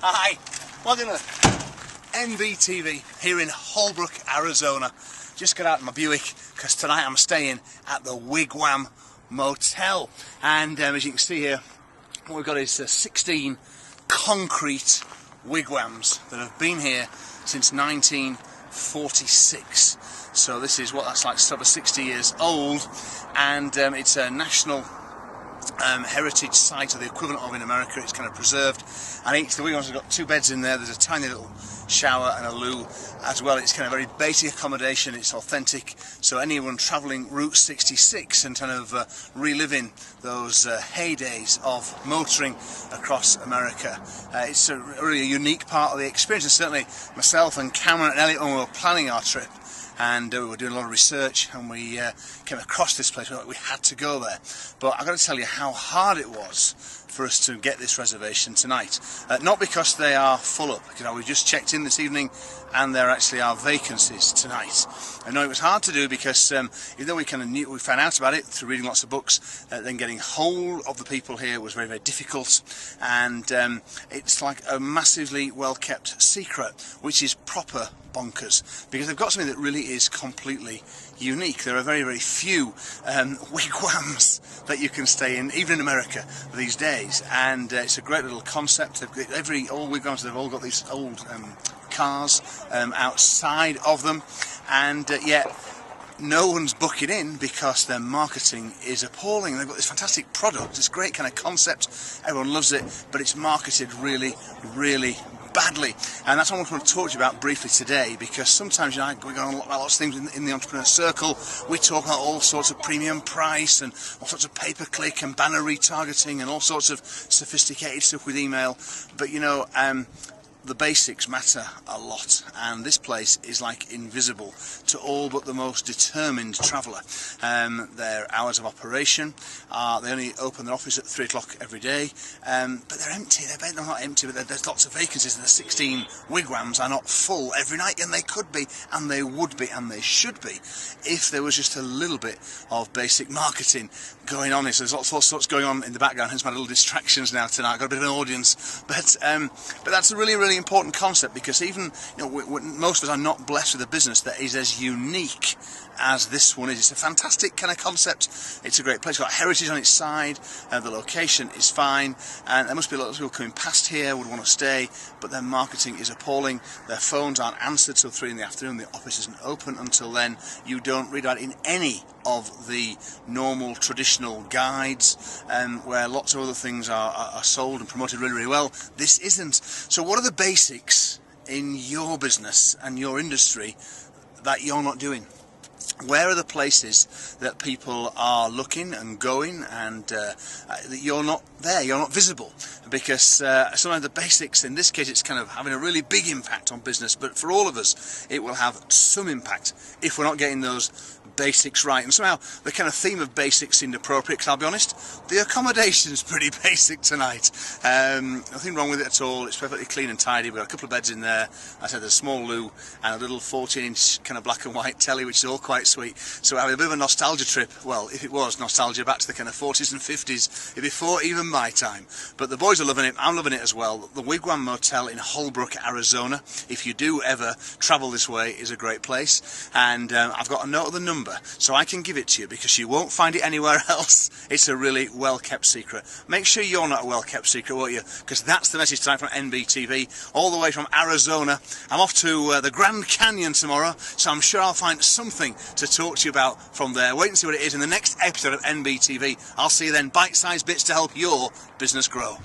Hi, welcome to NBTV here in Holbrook, Arizona. Just got out of my Buick because tonight I'm staying at the Wigwam Motel, and as you can see here, what we've got is 16 concrete wigwams that have been here since 1946. So this is what that's like, over 60 years old, and it's a national heritage site, or the equivalent of in America. It's kind of preserved, and each of the wigwams have got 2 beds in there. There's a tiny little shower and a loo as well. It's kind of very basic accommodation. It's authentic, so anyone travelling Route 66 and kind of reliving those heydays of motoring across America, it's a really unique part of the experience. And certainly myself and Cameron and Elliot, when we were planning our trip, and we were doing a lot of research, and we came across this place, we had to go there. But I've got to tell you how hard it was for us to get this reservation tonight. Not because they are full up, because we just checked in this evening and there actually are vacancies tonight. I know it was hard to do because even though we kind of knew, we found out about it through reading lots of books, then getting hold of the people here was very, very difficult, and it's like a massively well kept secret, which is proper bonkers, because they've got something that really is completely unique. There are very, very few wigwams that you can stay in, even in America these days, and it's a great little concept. All wigwams, they've all got these old cars outside of them, and yet no one's booking in because their marketing is appalling. They've got this fantastic product, this great kind of concept, everyone loves it, but it's marketed really, really badly. And that's what I want to talk to you about briefly today, because sometimes, we go on lots of things in the entrepreneur circle. We talk about all sorts of premium price and all sorts of pay-per-click and banner retargeting and all sorts of sophisticated stuff with email, but the basics matter a lot, and this place is like invisible to all but the most determined traveller. Their hours of operation they only open their office at 3 o'clock every day, but they're empty. They're not empty, but there's lots of vacancies, and the 16 wigwams are not full every night, and they could be, and they would be, and they should be, if there was just a little bit of basic marketing going on. So there's lots of sorts going on in the background, hence my little distractions now tonight. I've got a bit of an audience, but that's a really, really important concept, because even most of us are not blessed with a business that is as unique as this one is. It's a fantastic kind of concept. It's a great place. It's got heritage on its side, the location is fine, and there must be a lot of people coming past here would want to stay, but their marketing is appalling. Their phones aren't answered till 3 in the afternoon. The office isn't open until then. You don't read about it in any of the normal traditional guides, where lots of other things are sold and promoted really, really well. This isn't. So what are the basics in your business and your industry that you're not doing? Where are the places that people are looking and going, and that you're not there, you're not visible? Because sometimes the basics, in this case, it's kind of having a really big impact on business, but for all of us it will have some impact if we're not getting those basics right. And somehow the kind of theme of basics seemed appropriate, because I'll be honest, the accommodation's pretty basic tonight. Nothing wrong with it at all. It's perfectly clean and tidy. We've got a couple of beds in there. I said there's a small loo and a little 14-inch kind of black and white telly, which is all quite sweet. So we're having a bit of a nostalgia trip. Well, if it was nostalgia, back to the kind of 40s and 50s, before even my time. But the boys are loving it. I'm loving it as well. The Wigwam Motel in Holbrook, Arizona, if you do ever travel this way, is a great place. And I've got a note of the number, so I can give it to you, because you won't find it anywhere else. It's a really well-kept secret. Make sure you're not a well-kept secret, won't you? Because that's the message tonight from NBTV, all the way from Arizona. I'm off to the Grand Canyon tomorrow, so I'm sure I'll find something to talk to you about from there. Wait and see what it is in the next episode of NBTV. I'll see you then. Bite-sized bits to help your business grow.